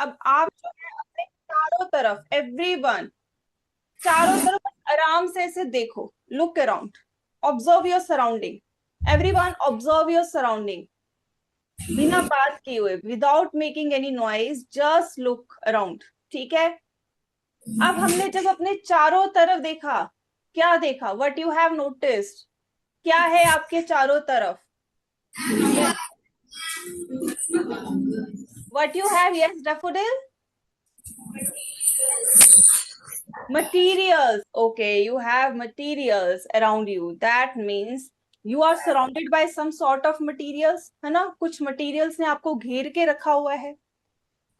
अब आप जो है अपने चारों तरफ, एवरीवन, चारों तरफ आराम से ऐसे देखो, look around, observe your surrounding, everyone observe your surrounding, बिना बात किए हुए, without making any noise, just look around, ठीक है। अब हमने जब अपने चारों तरफ देखा, क्या देखा, वट यू हैव नोटिस्ड, क्या है आपके चारों तरफ, what you have, yes daffodil, materials, okay, you have materials around you, that means you are surrounded by some sort of materials, है ना, कुछ materials ने आपको घेर के रखा हुआ है।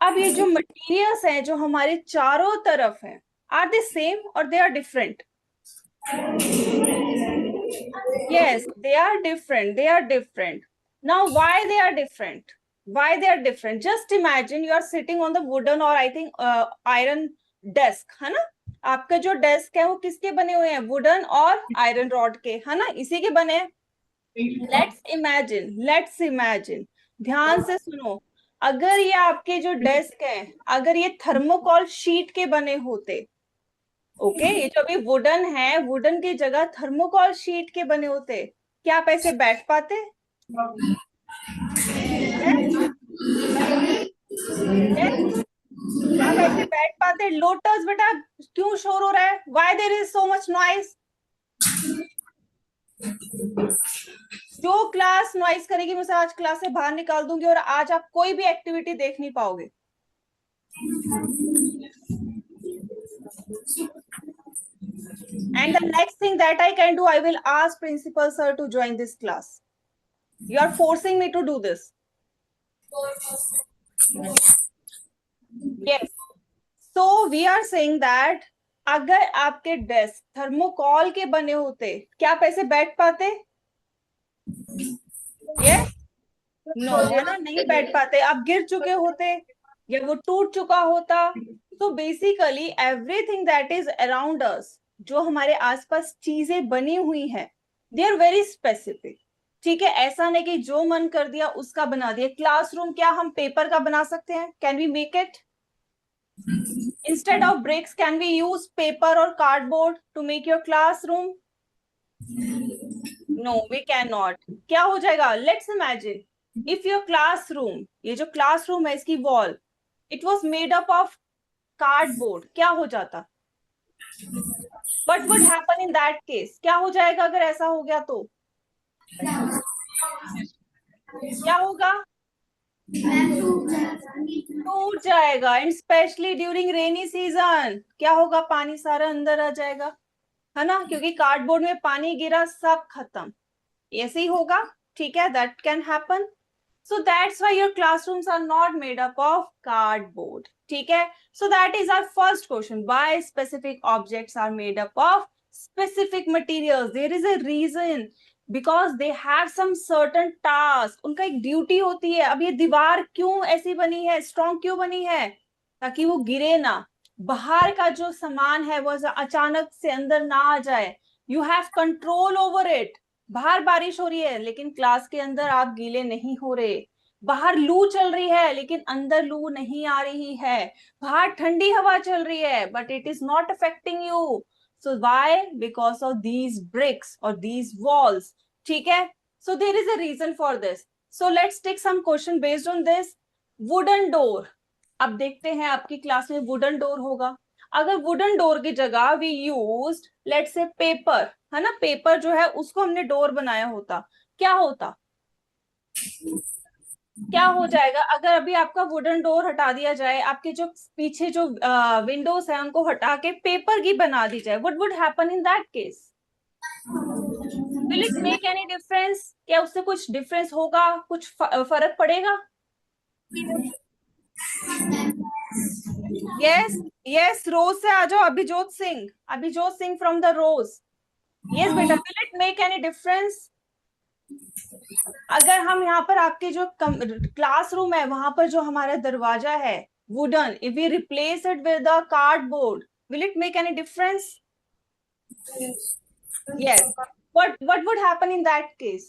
अब ये जो materials हैं जो हमारे चारों तरफ हैं, are they same or they are different? Yes, they are different, they are different. Now why they are different, why they are different, just imagine you are sitting on the wooden or I think iron desk, है ना, आपका जो desk है वो किसके बने हुए हैं, वुडन और आयरन रॉड के, है ना, इसी के बने हैं। लेट्स इमेजिन, ध्यान से सुनो, अगर ये आपके जो डेस्क है, अगर ये थर्मोकॉल शीट के बने होते, ओके, ये जो अभी वुडन है, वुडन की जगह थर्मोकॉल शीट के बने होते, क्या आप ऐसे बैठ पाते? क्या आप ऐसे बैठ पाते? लोटस बेटा क्यों शोर हो रहा है, why there is so much noise? जो क्लास नॉइज करेगी मैं आज क्लास से बाहर निकाल दूंगी और आज आप कोई भी एक्टिविटी देख नहीं पाओगे। And the next thing that I can do, I will ask principal sir to join this class. You are forcing me to do this. Yes. So we are saying that अगर आपके desk thermocol के बने होते, क्या आप ऐसे बैठ पाते? Yes? No, है ना, नहीं बैठ पाते, आप गिर चुके होते या वो टूट चुका होता। तो basically everything that is around us, जो हमारे आसपास चीजें बनी हुई हैं, दे आर वेरी स्पेसिफिक, ठीक है, ऐसा नहीं कि जो मन कर दिया उसका बना दिया। क्लासरूम क्या हम पेपर का बना सकते हैं? Can we make it? Instead of bricks can we use paper और cardboard to make your classroom? No we can not. क्या हो जाएगा, let's imagine if your classroom, ये जो क्लासरूम है इसकी wall, it was made up of cardboard, क्या हो जाता? What would happen in that case, क्या हो जाएगा अगर ऐसा हो गया तो? क्या होगा? टूट जाएगा, and specially during rainy season क्या होगा, पानी सारा अंदर आ जाएगा, है ना, क्योंकि कार्डबोर्ड में पानी गिरा सब खत्म, ऐसे ही होगा, ठीक है, that can happen. So that's why your classrooms are not made up of cardboard. ठीक है? So that is our first question. Why specific objects are made up of specific materials? There is a reason. Because they have some certain task. उनका एक duty होती है। अब ये दीवार क्यों ऐसी बनी है, स्ट्रॉन्ग क्यों बनी है? ताकि वो गिरे ना, बाहर का जो सामान है वो अचानक से अंदर ना आ जाए। You have control over it. बाहर बारिश हो रही है लेकिन क्लास के अंदर आप गीले नहीं हो रहे, बाहर लू चल रही है लेकिन अंदर लू नहीं आ रही है, बाहर ठंडी हवा चल रही है but it is not affecting you. So why? Because of these bricks और दीज वॉल्स, ठीक है। So there is a reason for this. So let's take some question based on this. Wooden door, अब देखते हैं आपकी class में wooden door होगा। अगर वुडन डोर की जगह we used let's say paper, है ना, पेपर जो है उसको हमने डोर बनाया होता, क्या होता? क्या हो जाएगा अगर अभी आपका वुडन डोर हटा दिया जाए, आपके जो पीछे जो विंडोज है उनको हटा के पेपर की बना दी जाए, what would happen in that case? Will it make any difference? क्या उससे कुछ डिफरेंस होगा, कुछ फर्क पड़ेगा? यस, यस, रोज से आ जाओ, Abhijot Singh, Abhijot Singh from the rose. Yes बेटा, will it make any difference? अगर हम यहाँ पर आपके जो क्लासरूम है वहां पर जो हमारा दरवाजा है wooden, if we replace it with a cardboard, will it make any difference? Yes. what would happen in that case?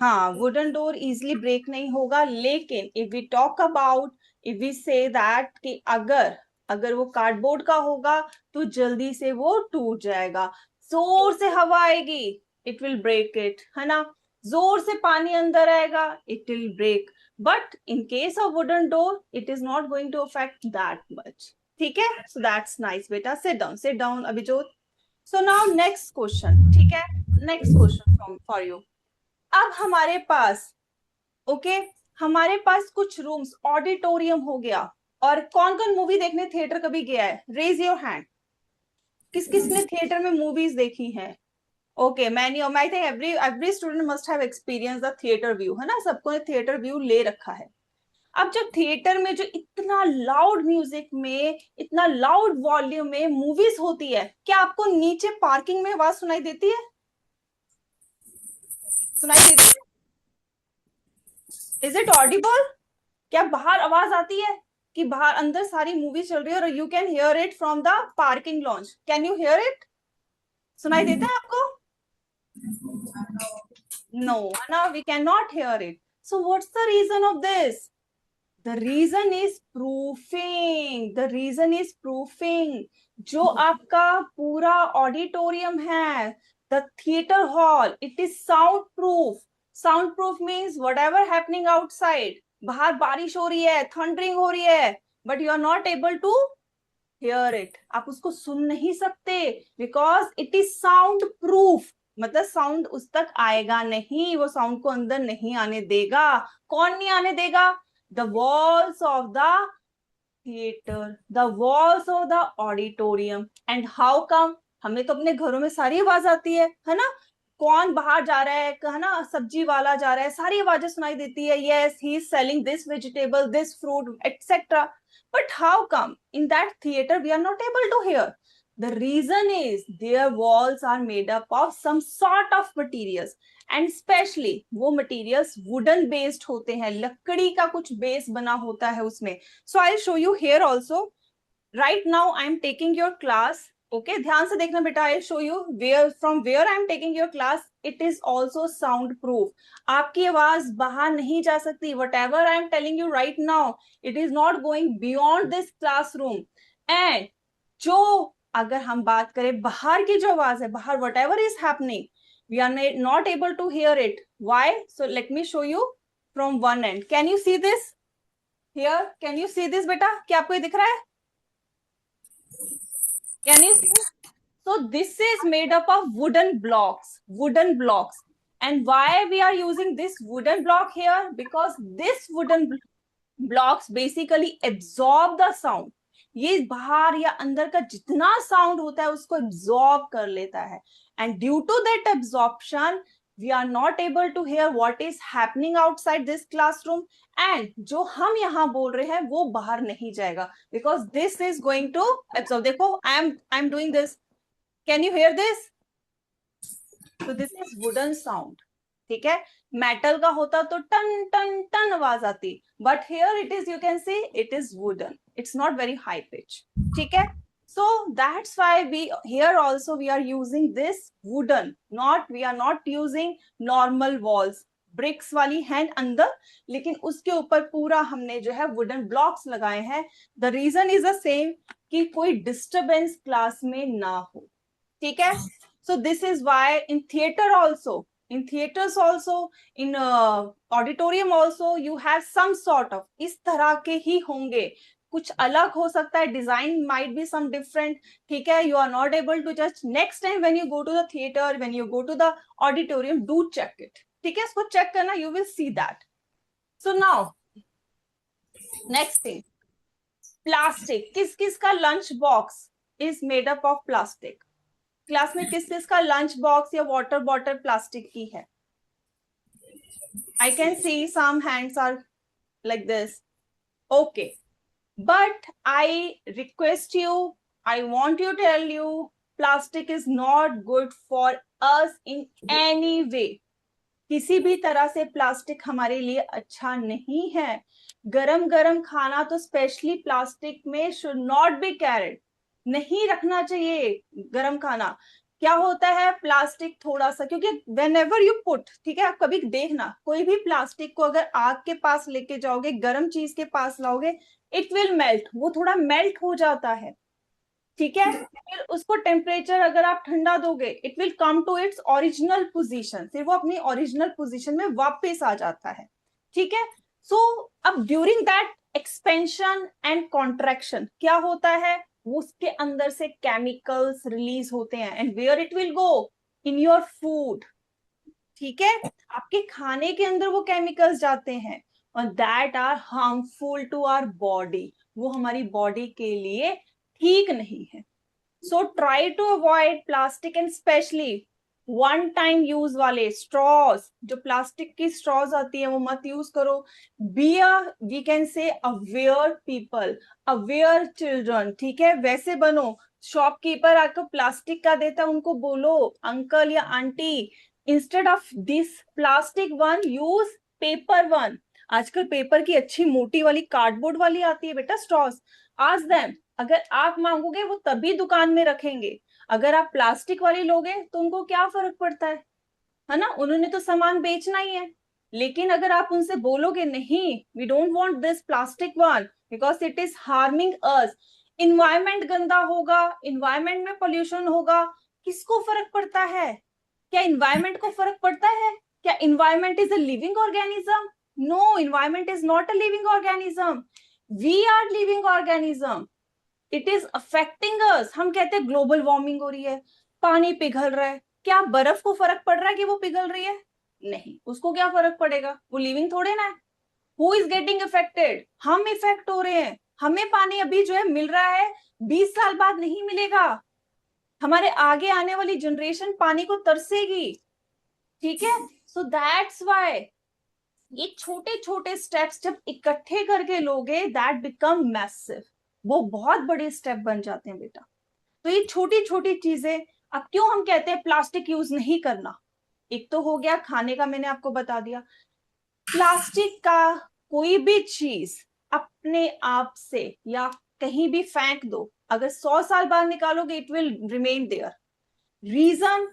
हाँ, वुडन डोर इजिली ब्रेक नहीं होगा, लेकिन if we talk about, if we say that कि अगर अगर वो cardboard का होगा तो जल्दी से वो टूट जाएगा। जोर से हवा आएगी, इट विल ब्रेक इट, है ना। जोर से पानी अंदर आएगा, it will break. But in case of wooden door it is not going to affect that much. ठीक है, सो दैट्स नाइस बेटा, sit down Abhijot. So now next question, ठीक है, नेक्स्ट क्वेश्चन फॉर यू। अब हमारे पास, ओके, हमारे पास कुछ rooms, auditorium हो गया। और कौन कौन मूवी देखने थिएटर कभी गया है, रेज योर हैंड। किस किस ने थिएटर में मूवीज देखी है? Okay, many I think every student must have experience the theatre view, है ना, सबको ने थिएटर व्यू ले रखा है। अब जब थिएटर में जो इतना लाउड म्यूजिक में, इतना लाउड वॉल्यूम में मूवीज होती है, क्या आपको नीचे पार्किंग में आवाज सुनाई देती है? सुनाई देती है? Is it Audible? क्या बाहर आवाज आती है कि बाहर अंदर सारी मूवी चल रही है और you can hear it from the parking launch? Can you hear it? सुनाई देता है आपको? नो, ना, we can not hear it. So what's the reason of this? The reason is proofing, the reason is proofing. जो आपका पूरा auditorium है, the theatre hall, it is sound proof. Sound proof means what ever happening outside, बाहर बारिश हो रही है, thundering हो रही है, but you are not able to hear it, आप उसको सुन नहीं सकते, because it is sound proof. मतलब साउंड उस तक आएगा नहीं, वो साउंड को अंदर नहीं आने देगा। कौन नहीं आने देगा? The walls of the theatre, the walls of the auditorium. And how come? हमें तो अपने घरों में सारी आवाज आती है ना। कौन बाहर जा रहा है ना, सब्जी वाला जा रहा है, सारी आवाजें सुनाई देती है, yes he is selling this vegetable, this fruit, etcetera. But how come in that theatre we are not able to hear? The reason is their walls are made up of some sort of materials, and especially वो materials wooden based होते हैं, लकड़ी का कुछ base बना होता है उसमें। So I'll show you here also. Right now I am taking your class. Okay, ध्यान से देखना बेटा, I'll show you where from where I am taking your class. It is also sound proof. आपकी आवाज बाहर नहीं जा सकती. Whatever I am telling you right now, it is not going beyond this classroom. And जो अगर हम बात करें बाहर की जो आवाज है, बाहर whatever is happening, we are not able to hear it. Why? So let me show you from one end. Can you see this here? Can you see this बेटा? क्या आपको ये दिख रहा है? Can you see? So this is made up of wooden blocks, wooden blocks. And why we are using this wooden block here? Because this wooden blocks basically absorb the sound. ये बाहर या अंदर का जितना साउंड होता है उसको absorb कर लेता है, and due to that absorption we are not able to hear what is happening outside this classroom, and जो हम यहाँ बोल रहे हैं वो बाहर नहीं जाएगा, because this is going to absorb. देखो I am doing this, can you hear this? So this is wooden sound. ठीक है, मेटल का होता तो टन टन टन आवाज आती, but here it is, you can see it is wooden, it's not very high pitch. ठीक है, so that's why we here also we are using this wooden, not we are not using normal walls. Bricks वाली हैं अंदर, लेकिन उसके ऊपर पूरा हमने जो है वुडन ब्लॉक्स लगाए हैं। The reason is the same, कि कोई डिस्टरबेंस क्लास में ना हो। ठीक है, so this is why in theater also, in theaters also, in auditorium also, you have some sort of इस तरह के ही होंगे, कुछ अलग हो सकता है, design might be some different. ठीक है, you are not able to just, next time when you go to the theater, when you go to the auditorium, do check it. ठीक है, इसको चेक करना, you will see that. So now next thing, plastic. किस किस का lunch box is made up of plastic? Class में किस किस का लंच बॉक्स या वाटर बॉटल प्लास्टिक की है? I can see some hands are like this. Okay, but I request you, I want to tell you, plastic is not good for us in any way. किसी भी तरह से plastic हमारे लिए अच्छा नहीं है। गरम गरम खाना तो स्पेशली प्लास्टिक में should not be carried, नहीं रखना चाहिए गरम खाना। क्या होता है प्लास्टिक थोड़ा सा, क्योंकि वेन एवर यू पुट, ठीक है, आप कभी देखना कोई भी प्लास्टिक को अगर आग के पास लेके जाओगे, गर्म चीज के पास लाओगे, इट विल मेल्ट, वो थोड़ा मेल्ट हो जाता है, ठीक है। फिर उसको टेम्परेचर अगर आप ठंडा दोगे, it will come to its original position, फिर वो अपनी ओरिजिनल पोजीशन में वापस आ जाता है, ठीक है। सो अब during that expansion and contraction क्या होता है, उसके अंदर से केमिकल्स रिलीज होते हैं, and where it will go, in your food, ठीक है, आपके खाने के अंदर वो केमिकल्स जाते हैं, और that are harmful to our body, वो हमारी बॉडी के लिए ठीक नहीं है। So try to avoid plastic and specially one time use वाले स्ट्रॉज, जो प्लास्टिक की स्ट्रॉज आती है वो मत यूज करो। Be a we can say aware people, aware children, ठीक है, वैसे बनो। शॉपकीपर आपको प्लास्टिक का देता है, उनको बोलो अंकल या aunty, instead of this plastic one use paper one. आजकल पेपर की अच्छी मोटी वाली कार्डबोर्ड वाली आती है बेटा स्ट्रॉज, आस्क देम, अगर आप मांगोगे वो तभी दुकान में रखेंगे, अगर आप प्लास्टिक वाली लोगे तो उनको क्या फर्क पड़ता है ना, उन्होंने तो सामान बेचना ही है। लेकिन अगर आप उनसे बोलोगे नहीं, we don't want this plastic one because it is harming us, environment गंदा होगा, इन्वायरमेंट में पोल्यूशन होगा, किसको फर्क पड़ता है? क्या इन्वायरमेंट को फर्क पड़ता है? क्या environment is a living organism? No, environment is not a living organism, we are living organism, it is affecting us. हम कहते हैं ग्लोबल वार्मिंग हो रही है, पानी पिघल रहा है, क्या बर्फ को फर्क पड़ रहा है कि वो पिघल रही है? नहीं, उसको क्या फर्क पड़ेगा, वो लिविंग थोड़े ना है। Who is getting affected? हम इफेक्ट हो रहे हैं, हमें पानी अभी जो है मिल रहा है, 20 साल बाद नहीं मिलेगा, हमारे आगे आने वाली जनरेशन पानी को तरसेगी, ठीक है। सो दैट्स व्हाई ये छोटे छोटे स्टेप्स जब इकट्ठे करके लोगे, दैट बिकम मैसिव, वो बहुत बड़े स्टेप बन जाते हैं बेटा। तो ये छोटी छोटी चीजें, अब क्यों हम कहते हैं प्लास्टिक यूज नहीं करना, एक तो हो गया खाने का, मैंने आपको बता दिया। प्लास्टिक का कोई भी चीज अपने आप से या कहीं भी फेंक दो, अगर 100 साल बाद निकालोगे it will remain there. Reason,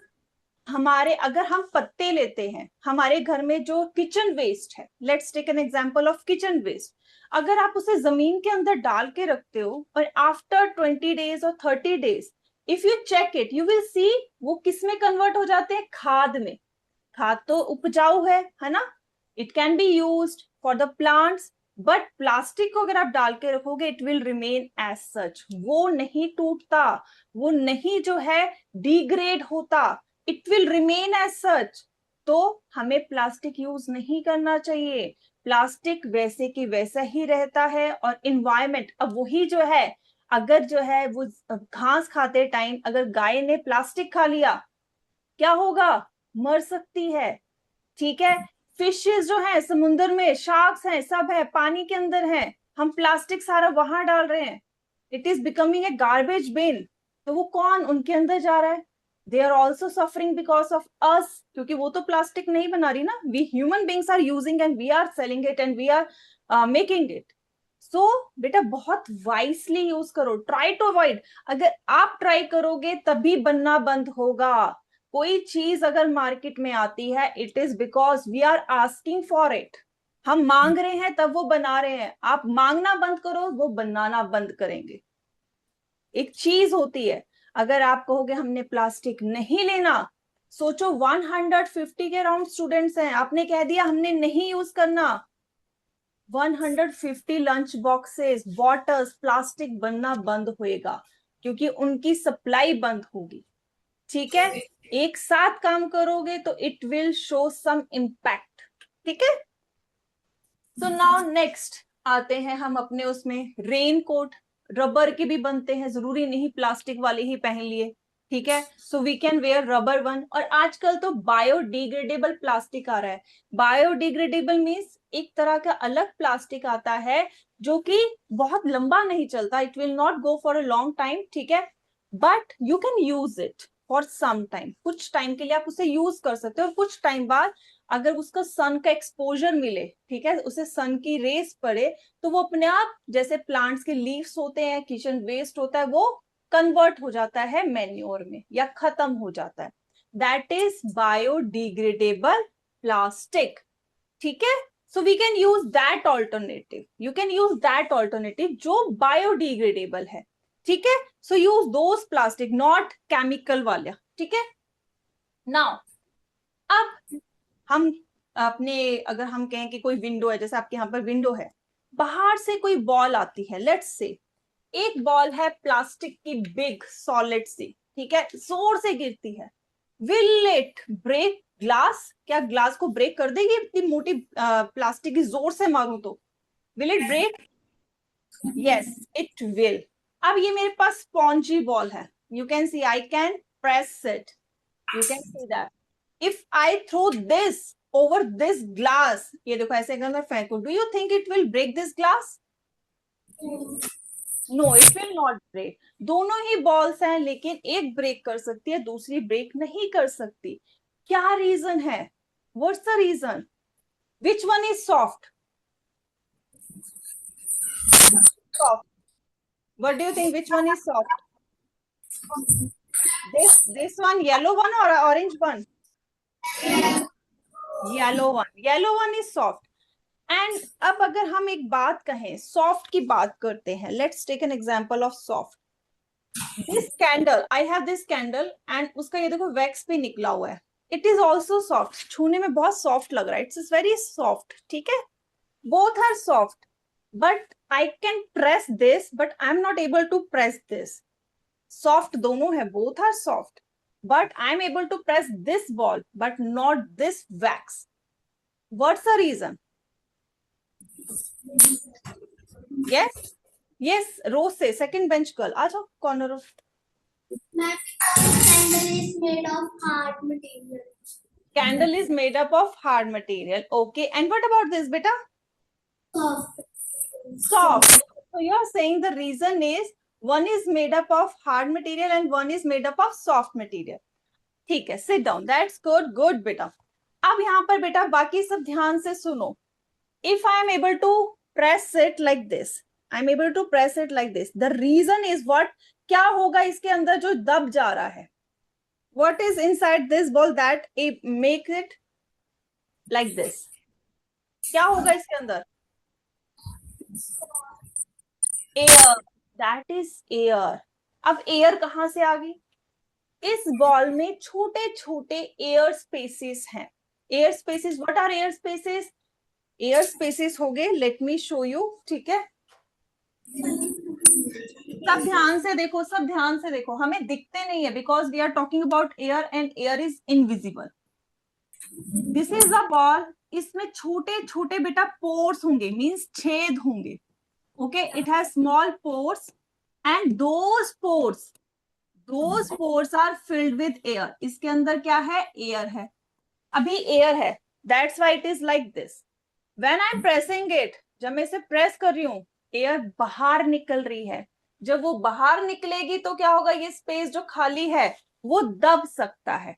हमारे अगर हम पत्ते लेते हैं, हमारे घर में जो किचन वेस्ट है, let's take an example of kitchen waste, अगर आप उसे जमीन के अंदर डाल के रखते हो और आफ्टर 20 days और 30 days if you check it, you will see वो किस में कन्वर्ट हो जाते हैं, खाद में। खाद तो उपजाऊ है ना, it can be used for the plants, but plastic को अगर आप डाल के रखोगे it will remain as such, वो नहीं टूटता, वो नहीं जो है डिग्रेड होता, it will remain as such. तो हमें प्लास्टिक यूज नहीं करना चाहिए, प्लास्टिक वैसे की वैसा ही रहता है। और इन्वायरमेंट, अब वही जो है, अगर जो है वो घास खाते टाइम अगर गाय ने प्लास्टिक खा लिया, क्या होगा, मर सकती है, ठीक है। फिशेस जो है समुद्र में, शार्क्स हैं, सब है पानी के अंदर है, हम प्लास्टिक सारा वहां डाल रहे हैं, it is becoming a garbage bin. तो वो कौन उनके अंदर जा रहा है, they are also suffering because of us, क्योंकि वो तो प्लास्टिक नहीं बना रही ना, we human beings are using and we are selling it and we are making it. So बेटा बहुत वाइसली यूज करो, ट्राई टू अवॉइड, अगर आप ट्राई करोगे तभी बनना बंद होगा। कोई चीज अगर मार्केट में आती है it is because we are asking for it, हम मांग रहे हैं तब वो बना रहे हैं, आप मांगना बंद करो वो बनाना बंद करेंगे। एक चीज होती है, अगर आप कहोगे हमने प्लास्टिक नहीं लेना, सोचो 150 के अराउंड स्टूडेंट्स हैं, आपने कह दिया हमने नहीं यूज करना, 150 लंच बॉक्सेस, बॉटल्स, प्लास्टिक बनना बंद होएगा, क्योंकि उनकी सप्लाई बंद होगी, ठीक है। एक साथ काम करोगे तो it will show some impact, ठीक है। तो नाउ नेक्स्ट आते हैं हम अपने उसमें, रेन कोट रबर के भी बनते हैं, जरूरी नहीं प्लास्टिक वाले ही पहन लिए, ठीक है। So we can wear rubber one, और आजकल तो बायोडिग्रेडेबल प्लास्टिक आ रहा है। बायोडिग्रेडेबल मीन्स एक तरह का अलग प्लास्टिक आता है जो कि बहुत लंबा नहीं चलता, it will not go for a long time, ठीक है, but you can use it for some time, कुछ टाइम के लिए आप उसे यूज कर सकते हो, और कुछ टाइम बाद अगर उसका सन का एक्सपोजर मिले, ठीक है, उसे सन की रेस पड़े, तो वो अपने आप, जैसे प्लांट्स के लीव्स होते हैं, किचन वेस्ट होता है, वो कन्वर्ट हो जाता है मैन्योर में या खत्म हो जाता है. That is biodegradable plastic. ठीक है, so we can use that alternative. You can use that alternative जो बायोडिग्रेडेबल है. ठीक है, so use those plastic, not chemical वाले. ठीक है, नाउ अब हम अपने, अगर हम कहें कि कोई विंडो है, जैसे आपके यहाँ पर विंडो है, बाहर से कोई बॉल आती है, लेट्स से एक बॉल है प्लास्टिक की बिग सॉलिड सी, ठीक है, जोर से गिरती है. Will it break glass? क्या ग्लास को ब्रेक कर देगी इतनी मोटी प्लास्टिक की जोर से मारूं तो? Will it break? Yes it will. अब ये मेरे पास स्पॉन्जी बॉल है. You can see I can press it. You can see that. If I throw this over this glass, ये देखो ऐसे अगर मैं फेंकू, do you think it will break this glass? No, it will not break. दोनों ही balls हैं, लेकिन एक ब्रेक कर सकती है, दूसरी ब्रेक नहीं कर सकती. क्या रीजन है? What's the reason? Which one is soft? Soft. What do you think, which one is soft? this one, yellow one or orange one? Yellow one is soft. And अब अगर हम एक बात कहें, सॉफ्ट की बात करते हैं, let's take an example of soft. This candle, I have this candle and उसका ये देखो वैक्स भी निकला हुआ है. It is also soft. छूने में बहुत सॉफ्ट लग रहा है. It's very soft. ठीक है, both are soft, but I can press this, but I am not able to press this. Soft दोनों है, both are soft, but I am able to press this ball but not this wax. What's the reason? Yes yes, row से second bench girl आ जाओ, corner off. Candle is made of hard material. Candle is made up of hard material. Okay, and what about this, beta? Soft. Soft. So you are saying the reason is one is made up of hard material and one is made up of soft material. ठीक है, sit down. That's good, good बेटा. अब यहाँ पर बेटा बाकी सब ध्यान से सुनो. If I am able to press it like this, I am able to press it like this. The reason is what? क्या होगा इसके अंदर जो दब जा रहा है? What is inside this ball that make it like this? क्या होगा इसके अंदर? एयर. That is air. अब एयर कहां से आ गई? इस बॉल में छोटे छोटे एयर स्पेसेस हैं. Air spaces, what are air spaces? Air spaces हो गए, लेट मी शो यू. ठीक है, सब ध्यान से देखो, सब ध्यान से देखो. हमें दिखते नहीं है because we are talking about air and air is invisible. This is a ball. इसमें छोटे छोटे बेटा पोर्स होंगे, मींस छेद होंगे. Okay, it has small pores and those pores are filled with air. इसके अंदर क्या है? एयर है. अभी एयर है, that's why it is like this. When I am pressing it, जब मैं इसे प्रेस कर रही हूं, एयर बाहर निकल रही है. जब वो बाहर निकलेगी तो क्या होगा? ये स्पेस जो खाली है वो दब सकता है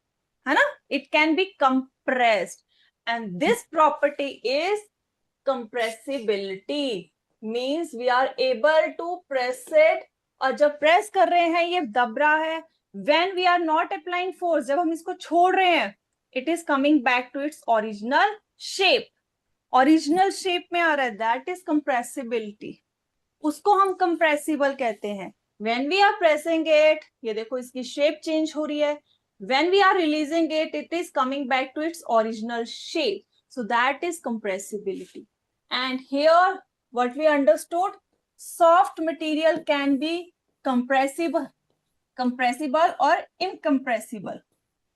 ना? It can be compressed and this property is compressibility. Means we are able to press it. और जब प्रेस कर रहे हैं ये दब रहा है. When we are not applying force, जब हम इसको छोड़ रहे हैं, it is coming back to its original shape. Original shape में आ रहा है, दैट इज कंप्रेसिबिलिटी. उसको हम कंप्रेसिबल कहते हैं. When we are pressing it, ये देखो इसकी शेप चेंज हो रही है. When we are releasing it, it is coming back to its original shape. So that is compressibility. And here what we understood, soft material can be compressible और incompressible.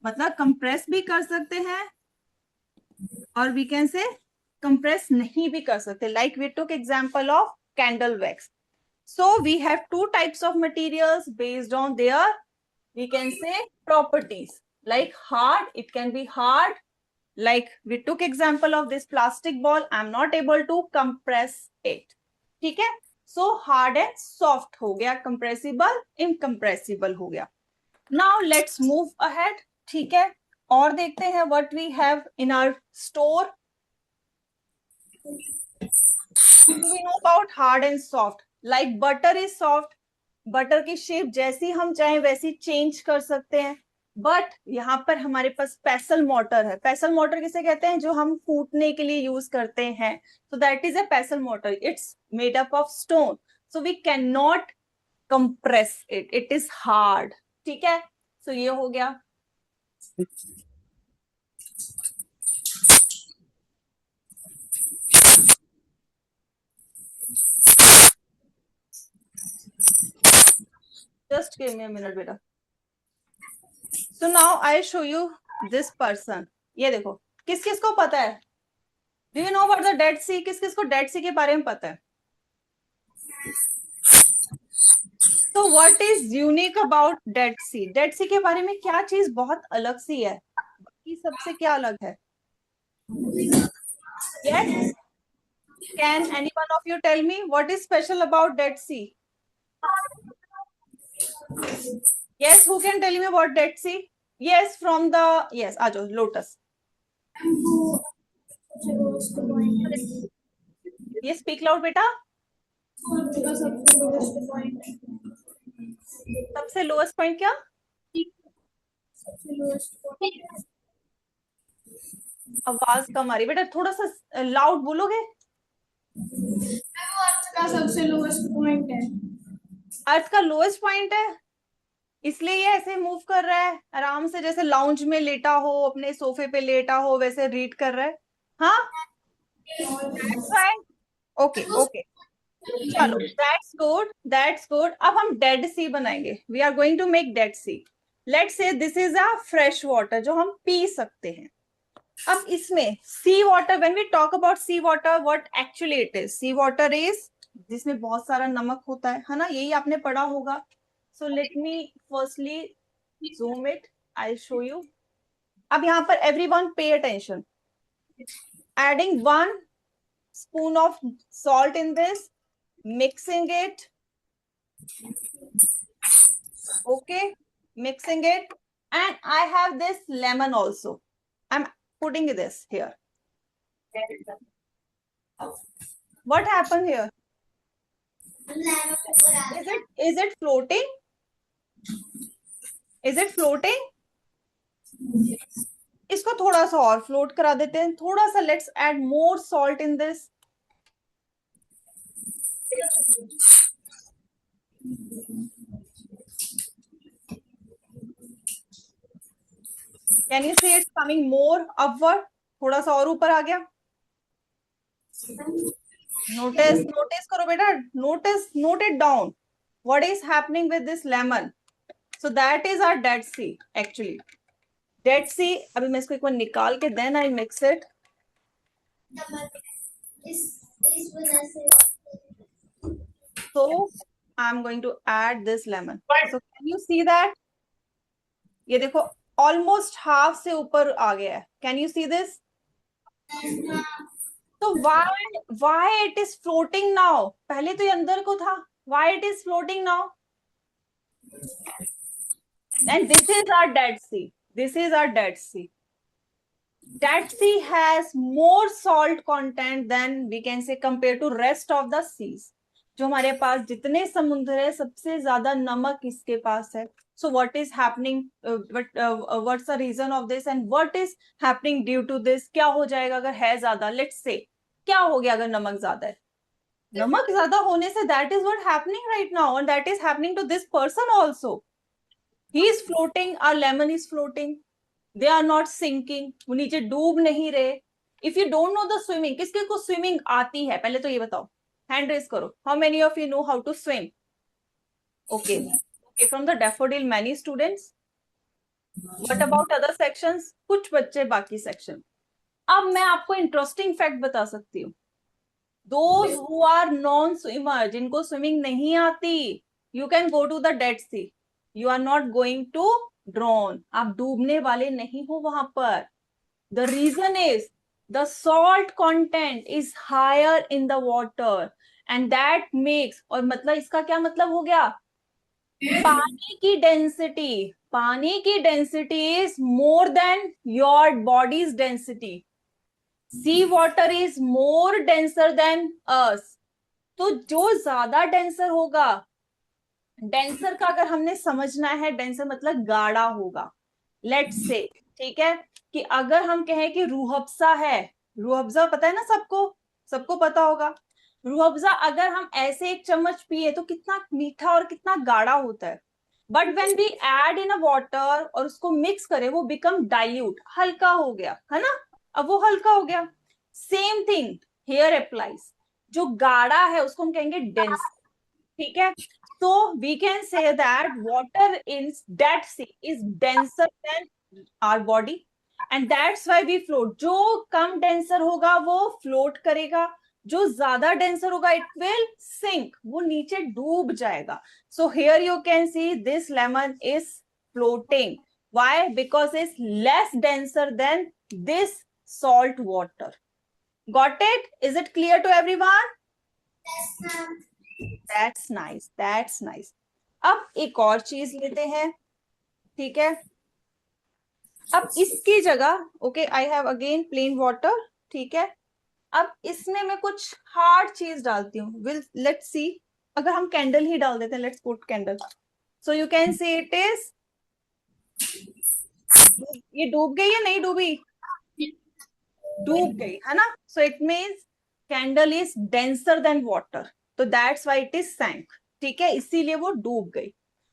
मतलब compress भी कर सकते हैं और we can say compress नहीं भी कर सकते. Like we took example of candle wax. So we have two types of materials based on their, we can say, properties. Like hard, it can be hard. Like we took example of this plastic ball, I'm not able to compress it. ठीक है, so hard and soft हो गया, compressible, incompressible हो गया. Now let's move ahead. ठीक है, और देखते हैं what we have in our store. Do we know about hard and soft? Like butter is soft, butter की शेप जैसी हम चाहें वैसी चेंज कर सकते हैं, बट यहाँ पर हमारे पास पेसल मोटर है। पेसल मोटर किसे कहते हैं? जो हम कूटने के लिए यूज करते हैं। so that is a pestle mortar. It's made up of stone, so we cannot compress it. It is hard. ठीक है, so ये हो गया। Just give me a minute बेटा। so now I show you this person। ये देखो, किस किस को पता है? Do you know about the Dead Sea? किस किस को डेड सी के बारे में पता है? तो what is unique about dead sea? Dead sea के बारे में क्या चीज बहुत अलग सी है? बाकी सबसे क्या अलग है? Yes, can anyone of you tell me what is special about Dead Sea? Yes, who can tell me about Dead Sea? Yes, from the yes, आजो Lotus. ये speak loud बेटा। सबसे लोएस्ट पॉइंट क्या? आवाज कम आ रही बेटा, थोड़ा सा लाउड बोलोगे? का सबसे लोएस्ट पॉइंट है। अर्थ का लोएस्ट पॉइंट है, इसलिए ये ऐसे मूव कर रहा है आराम से, जैसे लाउंज में लेटा हो, अपने सोफे पे लेटा हो, वैसे रीड कर रहा है। हाँ, ओके ओके, चलो दैट्स गुड दैट्स गुड। अब हम डेड सी बनाएंगे। We are going to make dead sea. Let's say this is a fresh water जो हम पी सकते हैं। अब इसमें sea water, when we talk about sea water, what actually it is? Sea water is जिसमें बहुत सारा नमक होता है ना? यही आपने पढ़ा होगा। So let me firstly zoom it, I show you. अब यहाँ पर everyone pay attention. Adding 1 spoon of salt in this, mixing it, okay, mixing it, and I have this lemon also. I'm putting this here. What happened here? Is it floating? Is it floating? इसको थोड़ा सा और float करा देते हैं, थोड़ा सा। Let's add more salt in this. Can you see it's coming more upward? थोड़ा सा और ऊपर आ गया। नोटिस नोटिस करो बेटा, notice, note it down. What is happening with this lemon? So that is our dead sea actually. Dead sea, अभी मैं इसको एक बार निकाल के then I mix it. So I'm going to add this lemon. So can you see that? ये देखो almost half से ऊपर आ गया है। Can you see this? So why it is floating now? पहले तो ये अंदर को था। Why it is floating now? And this is our Dead Sea. This is our Dead Sea. Dead Sea has more salt content than we can say compared to rest of the seas. जो हमारे पास जितने समुद्र है सबसे ज्यादा नमक इसके पास है। So what is happening? What's the reason of this and what is happening due to this? क्या हो जाएगा अगर है ज्यादा? Let's say क्या हो गया अगर नमक ज्यादा है? नमक ज्यादा होने से that is what happening right now and that is happening to this person also. He is floating, our lemon is floating. They are not sinking. वो नीचे डूब नहीं रहे। If you don't know the swimming, किसके को swimming आती है पहले तो ये बताओ, हैंड रेज करो। How many of you know how to swim? Okay, okay, from the daffodil many students. What about other sections? कुछ बच्चे बाकी सेक्शन। अब मैं आपको इंटरेस्टिंग फैक्ट बता सकती हूँ। Those who are non swimmer, जिनको स्विमिंग नहीं आती, you can go to the Dead Sea. You are not going to drown. आप डूबने वाले नहीं हो वहां पर। The reason is the salt content is higher in the water and that makes, और मतलब इसका क्या मतलब हो गया? पानी की density is more than your body's density. Sea water is more denser than us. तो जो ज्यादा डेंसर होगा डेंसर का अगर हमने समझना है, डेंसर मतलब गाढ़ा होगा। लेट्स से, ठीक है, कि अगर हम कहें कि रूह अफ़ज़ा है, रूह अफ़ज़ा पता है ना सबको, सबको पता होगा। रूह अफ़ज़ा अगर हम ऐसे एक चम्मच पिए तो कितना मीठा और कितना गाढ़ा होता है। But when we add in a water और उसको मिक्स करें, वो बिकम डाइल्यूट, हल्का हो गया, है ना। अब वो हल्का हो गया। Same thing here applies. जो गाढ़ा है उसको हम कहेंगे डेंस, ठीक है। So we can say that water in Dead Sea is denser than our body and that's why we float. जो कम डेंसर होगा वो फ्लोट करेगा, जो ज्यादा डेंसर होगा इट विल सिंक, वो नीचे डूब जाएगा. So here you can see this lemon is floating. Why? Because it's less denser than this salt water. Got it? Is it clear to everyone? That's nice, that's nice. अब एक और चीज लेते हैं, ठीक है। अब इसकी जगह, okay, I have again plain water, ठीक है। अब इसमें मैं कुछ हार्ड चीज डालती हूँ, विल लेट्स सी। अगर हम कैंडल ही डाल देते हैं, let's put candle, so you can see it is, ये डूब गई या नहीं डूबी? डूब गई, है ना। So it means candle is denser than water, तो that's why it is sank, ठीक है, इसीलिए वो डूब गई.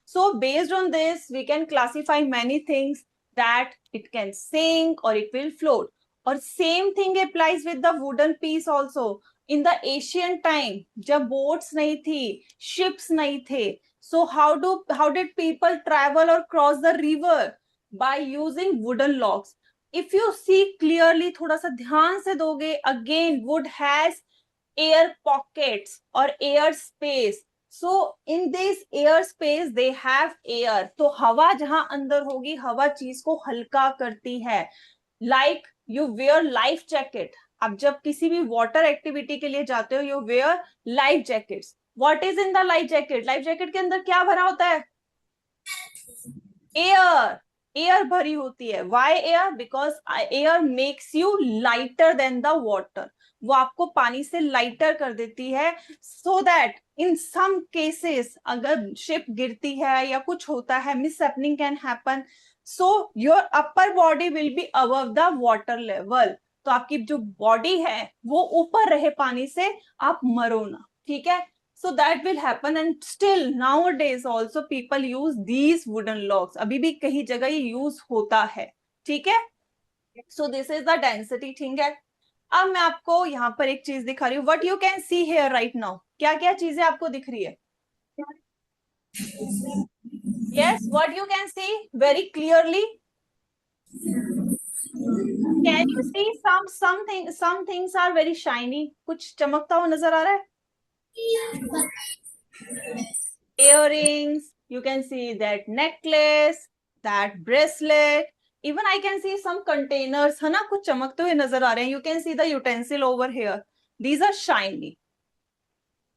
So based on this we can classify many things, that it can sink और इट विल फ्लोट. और same thing applies with the wooden piece also. In the Asian time जब boats नहीं थी, शिप्स नहीं थे, so how did people travel or cross the river? By using wooden logs. If you see clearly, थोड़ा सा ध्यान से दोगे, again wood has air pockets or air space. So in this air space they have air. तो हवा जहां अंदर होगी, हवा चीज को हल्का करती है. Like you wear life jacket. अब जब किसी भी वाटर एक्टिविटी के लिए जाते हो, you wear life jackets. What is in the life jacket? Life jacket के अंदर क्या भरा होता है? एयर. एयर भरी होती है. Why air? Because air makes you lighter than the water. वो आपको पानी से लाइटर कर देती है, so that in some cases अगर शिप गिरती है या कुछ होता है, mishappening can happen, so your upper body will be above the water level. तो आपकी जो बॉडी है वो ऊपर रहे पानी से, आप मरो ना, ठीक है. So that will happen and still nowadays also people use these wooden logs. अभी भी कहीं जगह ये यूज होता है, ठीक है. So this is the density, ठीक है. अब मैं आपको यहाँ पर एक चीज दिखा रही हूँ. What you can see here right now? क्या क्या चीजें आपको दिख रही है? Yes, what you can see very clearly? Can you see some things are very shiny? कुछ चमकता हुआ नजर आ रहा है? Earrings, you can see that necklace, that bracelet, even I can see some containers, है ना, कुछ चमकते हुए नजर आ रहे हैं. You can see the utensil over here, these are shiny.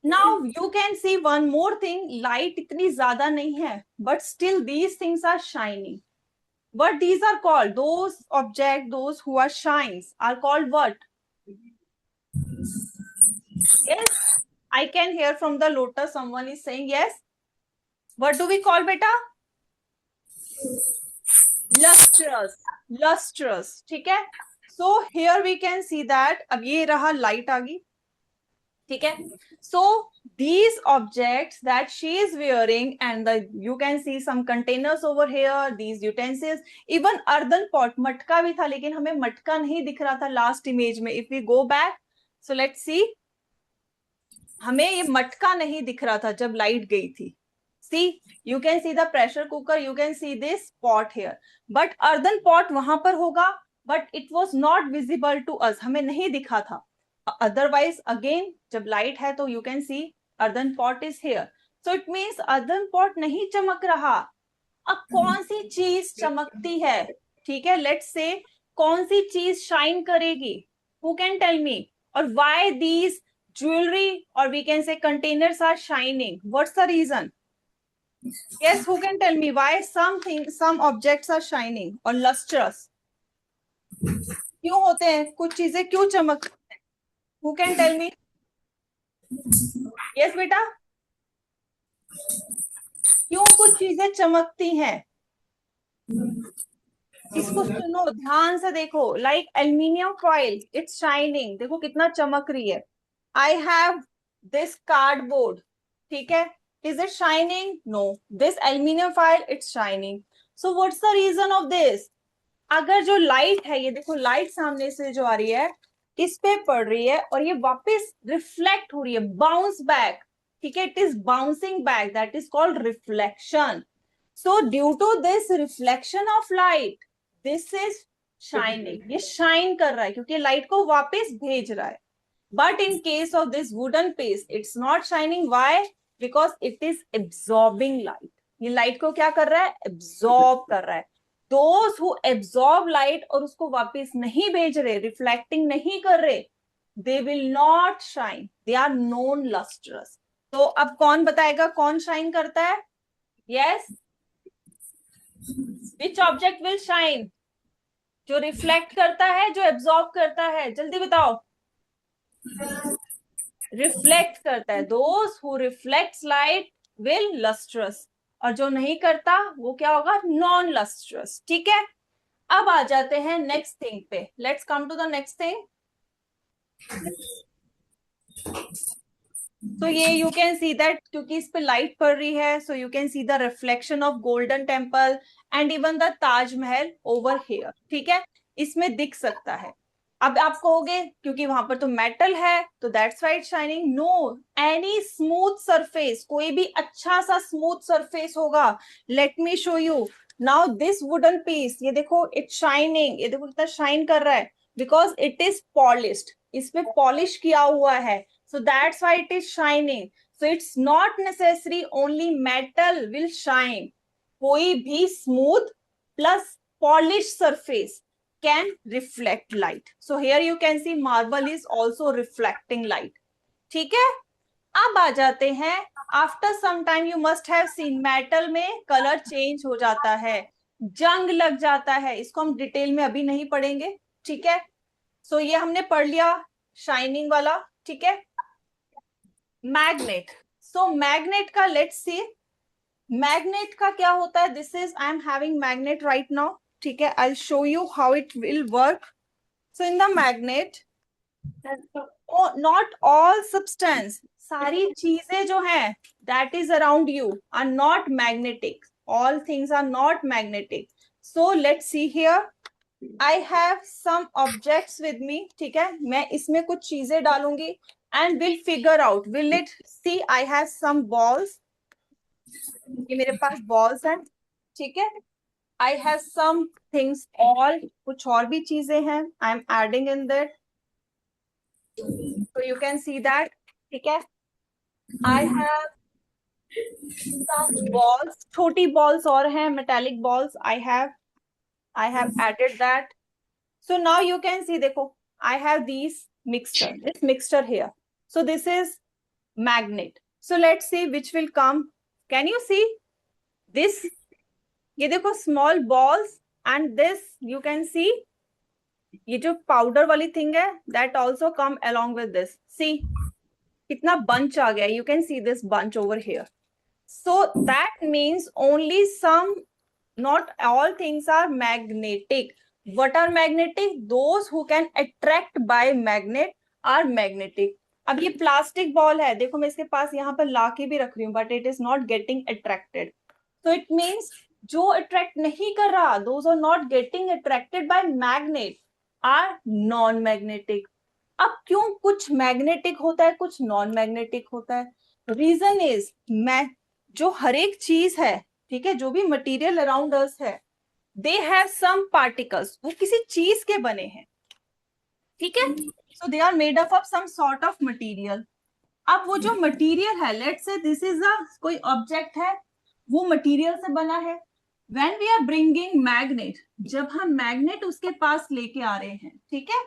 Now you can see one more thing, light इतनी ज्यादा नहीं है, but still these things are shiny. What these are called? Those objects, those who are shines are called what? Yes, I can hear from the lotus someone is saying yes. What do we call beta? Lustrous, lustrous, ठीक है. So here we can see that, अब ये रहा light आ गई, ठीक है. So these objects that she is wearing and the you can see some containers over here, these utensils, even earthen pot, मटका भी था लेकिन हमें मटका नहीं दिख रहा था last image में. If we go back, so let's see, हमें ये मटका नहीं दिख रहा था जब लाइट गई थी. See, you can see the pressure cooker, you can see this pot here, but earthen pot वहां पर होगा, but it was not visible to us, हमें नहीं दिखा था. Otherwise again जब लाइट है तो you can see earthen pot is here. So it means earthen pot नहीं चमक रहा. अब कौन सी चीज चमकती है? ठीक है, let's say कौन सी चीज शाइन करेगी? Who can tell me? Or why these jewelry or we can say containers are shining? What's the reason? Yes, who can tell me why some objects are shining or lustrous? क्यों होते हैं कुछ चीजें, क्यों चमकती हैं? Who can tell me? Yes बेटा. क्यों कुछ चीजें चमकती हैं? इसको सुनो, ध्यान से देखो। Like aluminium foil, it's shining, देखो कितना चमक रही है। आई हैव दिस कार्डबोर्ड, ठीक है, is it shining? No. This aluminium foil, it's shining. So what's the reason of this? अगर जो लाइट है, ये देखो लाइट सामने से जो आ रही है, इस पे पड़ रही है और ये वापस रिफ्लेक्ट हो रही है, बाउंस बैक, ठीक है, it is bouncing back, that is called reflection. So due to this reflection of light, this is shining. ये shine कर रहा है क्योंकि लाइट को वापस भेज रहा है. But in case of this wooden piece, it's not shining. Why? Because it is absorbing light. ये लाइट को क्या कर रहा है? Absorb कर रहा है. Those who absorb light और उसको वापस नहीं भेज रहे, रिफ्लेक्टिंग नहीं कर रहे, they will not shine. They are non lustrous. तो अब कौन बताएगा कौन शाइन करता है? Yes. Which object will shine? जो रिफ्लेक्ट करता है, जो एब्जॉर्ब करता है, जल्दी बताओ. रिफ्लेक्ट करता है. Those who reflects light will lustrous, और जो नहीं करता वो क्या होगा? Non lustrous. ठीक है, अब आ जाते हैं नेक्स्ट थिंग पे. Let's come to the next thing. तो ये यू कैन सी दैट, क्योंकि इस पे लाइट पड़ रही है, so you can see the reflection of golden temple and even the Taj Mahal over here. ठीक है, इसमें दिख सकता है. अब आप कहोगे क्योंकि वहां पर तो मेटल है तो that's why it's shining. No, any smooth surface, कोई भी अच्छा सा स्मूथ सरफेस होगा. Let me show you. Now this wooden piece, ये देखो इट्स शाइनिंग, ये देखो कितना शाइन कर रहा है, बिकॉज इट इज पॉलिश्ड, इसमें पॉलिश किया हुआ है. So that's why it is shining. So it's not necessary only metal will shine. कोई भी smooth plus polished surface can reflect light. So here you can see marble is also reflecting light. ठीक है, अब आ जाते हैं. After some time you must have seen metal में color change हो जाता है, जंग लग जाता है. इसको हम डिटेल में अभी नहीं पढ़ेंगे. ठीक है, so ये हमने पढ़ लिया शाइनिंग वाला. ठीक है, मैग्नेट. सो मैग्नेट का लेट्स सी. मैग्नेट का क्या होता है? This is, I am having magnet right now. ठीक है, I show you how it will work. So in the magnet, not all substance, सारी चीजें जो हैं that is around you are not magnetic. All things are not magnetic. So let's see here. I have some objects with me. ठीक है, मैं इसमें कुछ चीजें डालूंगी and we'll figure out. Will it see? I have some balls. ये मेरे पास balls हैं. ठीक है, I have some things. all कुछ और भी चीजें हैं. I am adding in that. So you can see that. ठीक है, I have some balls. छोटी balls और हैं, metallic balls. I have added that. So now you can see. देखो, I have these mixture. This mixture here. So this is magnet. So let's see which will come. Can you see this? ये देखो small balls and this you can see. ये जो powder वाली thing है that also come along with this. See कितना bunch आ गया. You can see this bunch over here. So that means only some, not all things are magnetic. What are magnetic? Those who can attract by magnet are magnetic. अब ये plastic ball है, देखो मैं इसके पास यहाँ पर ला के भी रख रही हूँ, but it is not getting attracted. तो इट मीन्स जो अट्रैक्ट नहीं कर रहा, those are not getting attracted by magnet, are non magnetic. अब क्यों कुछ मैग्नेटिक होता है कुछ नॉन मैग्नेटिक होता है? रीजन इज, मैं जो हर एक चीज है, ठीक है, जो भी मटेरियल अराउंड अस है, दे हैव सम पार्टिकल्स, वो किसी चीज के बने हैं. ठीक है, so they are made up of some sort of material. अब वो जो मटेरियल है, लेट्स से दिस इज अ कोई ऑब्जेक्ट है, वो मटेरियल से बना है. When we are bringing magnet, जब हम मैग्नेट उसके पास लेके आ रहे हैं, ठीक है,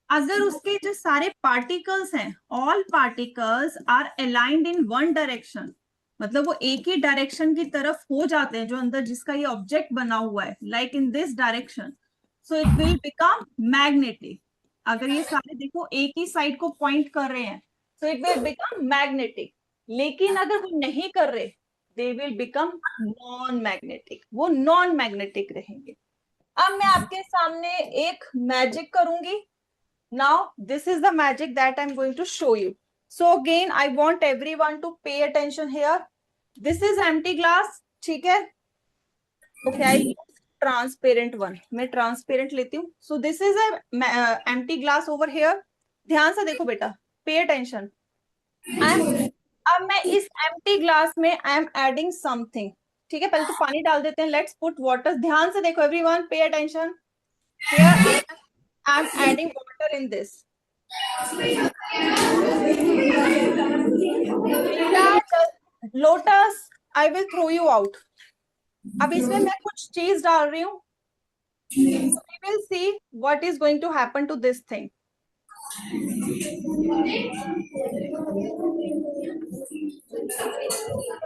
अगर उसके जो सारे पार्टिकल्स हैं, all particles are aligned in one direction, मतलब वो एक ही डायरेक्शन की तरफ हो जाते हैं, जो अंदर जिसका ये ऑब्जेक्ट बना हुआ है, like in this direction, so it will become magnetic. अगर ये सारे देखो एक ही साइड को पॉइंट कर रहे हैं, so it will become magnetic. लेकिन अगर वो नहीं कर रहे, they will become non magnetic, वो नॉन मैग्नेटिक रहेंगे। अब मैं आपके सामने एक मैजिक करूंगी। Now this is the magic that I am going to show you. So again I want everyone to pay attention here. This is empty glass, ठीक है। ओके, आई ट्रांसपेरेंट वन, मैं ट्रांसपेरेंट लेती हूँ। So this is empty glass over here. ध्यान से देखो बेटा, pay attention. अब मैं इस एम्प्टी ग्लास में आई एम एडिंग समथिंग, ठीक है। पहले तो पानी डाल देते हैं, लेट्स पुट वाटर। ध्यान से देखो everyone, pay attention. Here I am adding water in this. Lotus, I will throw you out. अब इसमें मैं कुछ चीज डाल रही हूँ। We will see what is going to happen to this thing.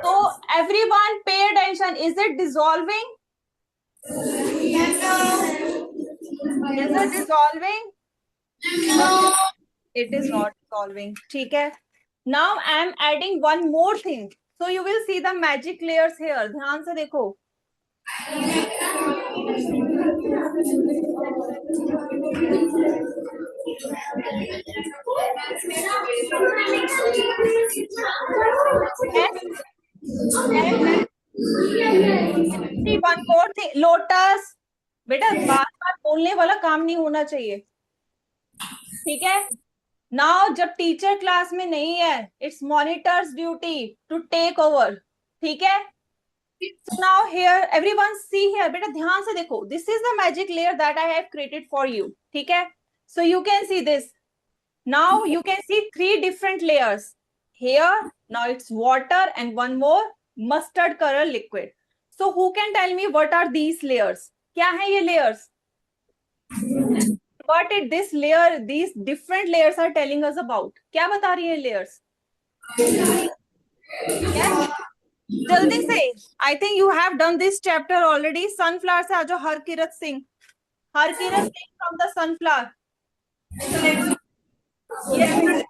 So everyone pay attention. Is it dissolving? Is it dissolving? No. It is not dissolving. ठीक है. Now I am adding one more thing. So you will see the magic layers here. ध्यान से देखो. One more thing. Lotus. बेटा बार बार बोलने वाला काम नहीं होना चाहिए, ठीक है। नाउ जब टीचर क्लास में नहीं है, it's monitor's duty to take over, ठीक है। So now here everyone see here, बेटा ध्यान से देखो, this is the magic layer that I have created for you, ठीक है। So you can see this. Now you can see 3 different layers here. Now it's water and one more mustard color liquid. So who can tell me what are these layers? क्या है ये layers? What it this layer, these different layers are telling us about? क्या बता रही है layers? Yes? जल्दी से, I think you have done this chapter already. Sunflower से आ जाओ, Harkirat Singh, Harkirat Singh from the sunflower. Yes,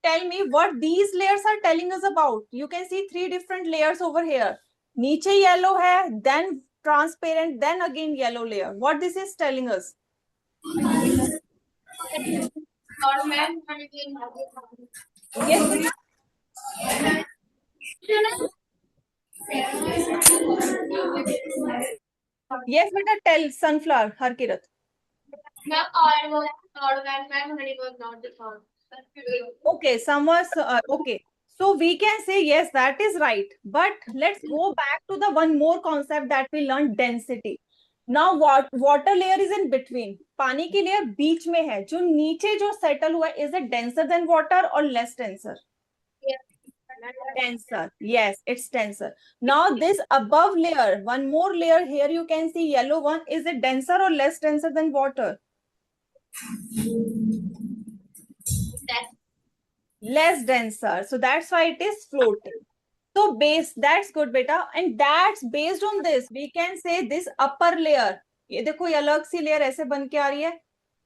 tell me what these layers are telling us about. You can see 3 different layers over here. नीचे yellow है, then transparent, then again yellow layer. What this is telling us? Yes. Yes, beta, tell sunflower, Harkirat. Okay, some was okay. So we can say yes, that is right. But let's go back to the one more concept that we learned, density. Now what water layer is in between. पानी की layer बीच में है, जो नीचे जो settle हुआ है, is it denser than water or less denser? Denser. Yes, it's denser. Now this above layer, one more layer here, you can see yellow one. Is it denser or less denser than water? Less denser. So that's why it is floating. So base, that's good beta. And that's based on this. We can say this upper layer. ये देखो ये अलग सी layer ऐसे बन के आ रही है.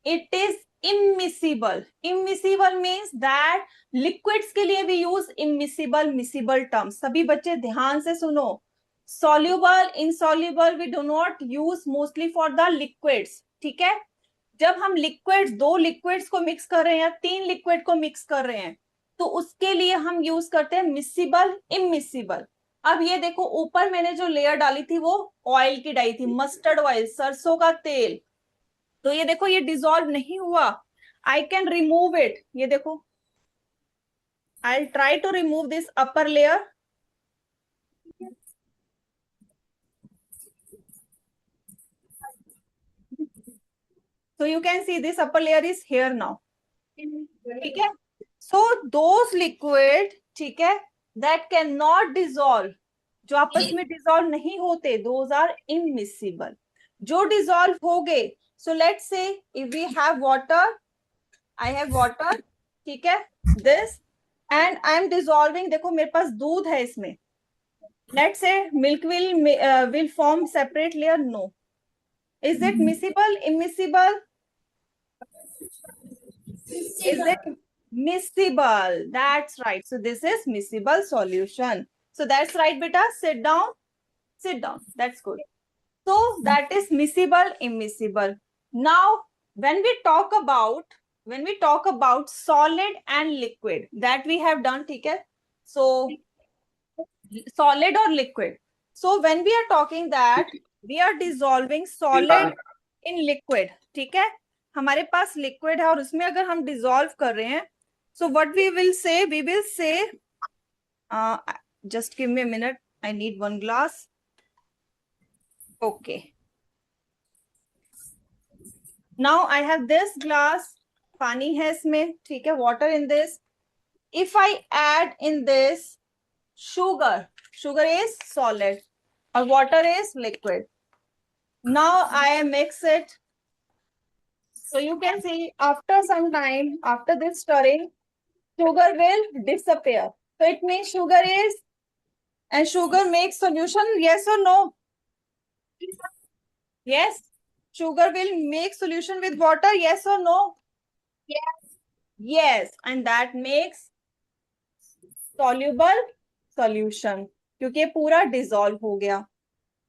It is immiscible. Immiscible means that liquids के लिए we use immiscible, miscible terms. सभी बच्चे ध्यान से सुनो. Soluble, insoluble we do not use mostly for the liquids. ठीक है? जब हम लिक्विड्स, 2 लिक्विड्स को मिक्स कर रहे हैं या 3 लिक्विड को मिक्स कर रहे हैं, तो उसके लिए हम यूज करते हैं मिसिबल, इमिसिबल। अब ये देखो ऊपर मैंने जो लेयर डाली थी वो ऑयल की डाली थी, मस्टर्ड ऑयल, सरसों का तेल। तो ये देखो ये डिसॉल्व नहीं हुआ, आई कैन रिमूव इट। ये देखो, I will try to remove this upper layer. So you can see this upper layer is here now. ठीक है? So those liquid, ठीक है, that cannot dissolve, जो आपस में dissolve नहीं होते, those are immiscible. जो dissolve हो गए, so let's say if we have water, I have water, ठीक है, this, and I am dissolving, देखो मेरे पास दूध है इसमें. Let's say milk will form separate layer. No. Is it miscible, immiscible? Is it miscible? That's right. So this is miscible solution. So that's right, beta. Sit down. Sit down. That's good. So that is miscible, immiscible. Now, when we talk about solid and liquid, that we have done, okay? So solid or liquid. So when we are talking that we are dissolving solid in liquid, ठीक है? हमारे पास liquid है और उसमें अगर हम dissolve कर रहे हैं, so what we will say, just give me a minute, I need one glass. Okay. Now I have this glass, पानी है इसमें, ठीक है? Water in this. If I add in this sugar is solid or water is liquid. Now I mix it. So you can see after some time, after this stirring, sugar will disappear. So it means sugar makes solution, yes or no? Yes. Sugar will make solution with water, yes or no? Yes. Yes, and that makes soluble solution क्योंकि पूरा dissolve हो गया.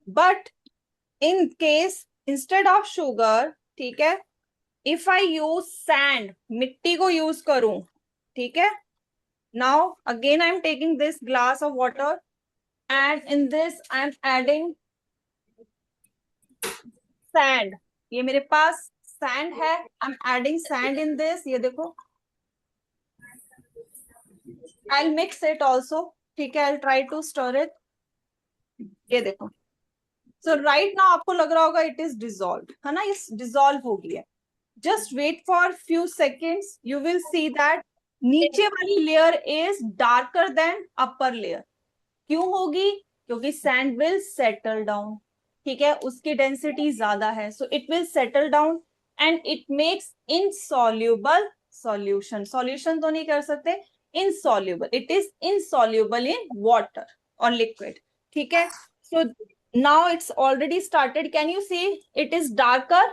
But in case instead of sugar, ठीक है, if I use sand, मिट्टी को use करूं, ठीक है, now again I am taking this glass of water and in this I am adding sand. ये मेरे पास sand है, I am adding sand in this. ये देखो, I'll mix it also, ठीक है, I'll try to stir it. ये देखो, so right now आपको लग रहा होगा it is dissolved, है ना? ये dissolve हो गया. Just wait for few seconds. You will see that नीचे वाली layer is darker than upper layer. क्यों होगी? क्योंकि sand will settle down. ठीक है, उसकी density ज्यादा है, so it will settle down and it makes insoluble solution. Solution तो नहीं कर सकते, insoluble. It is insoluble in water or liquid. ठीक है, so now it's already started. Can you see it is darker?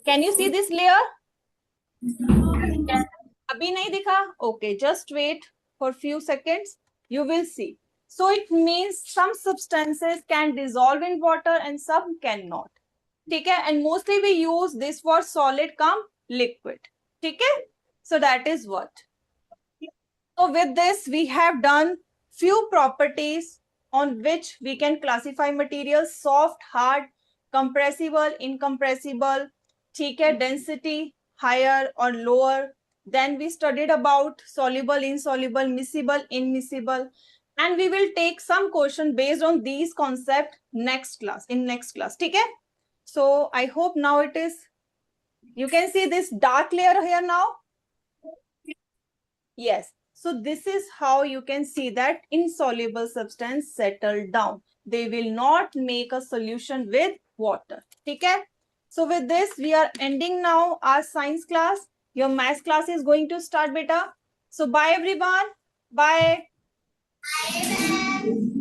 Can you see this layer? अभी नहीं दिखा? Okay, just wait for few seconds. You will see. So it means some substances can dissolve in water and some cannot. ठीक है? And mostly we use this for solid cum liquid. ठीक है? So that is what. So with this we have done few properties on which we can classify materials: soft, hard, compressible, incompressible. ठीक है? Density higher or lower. Then we studied about soluble, insoluble, miscible, immiscible. And we will take some question based on these concepts next class, in next class. ठीक है? So I hope now it is, you can see this dark layer here now. Yes. So this is how you can see that insoluble substance settle down. They will not make a solution with water. ठीक है? So with this, we are ending now our science class. Your math class is going to start, beta. So bye everyone. Bye. Bye.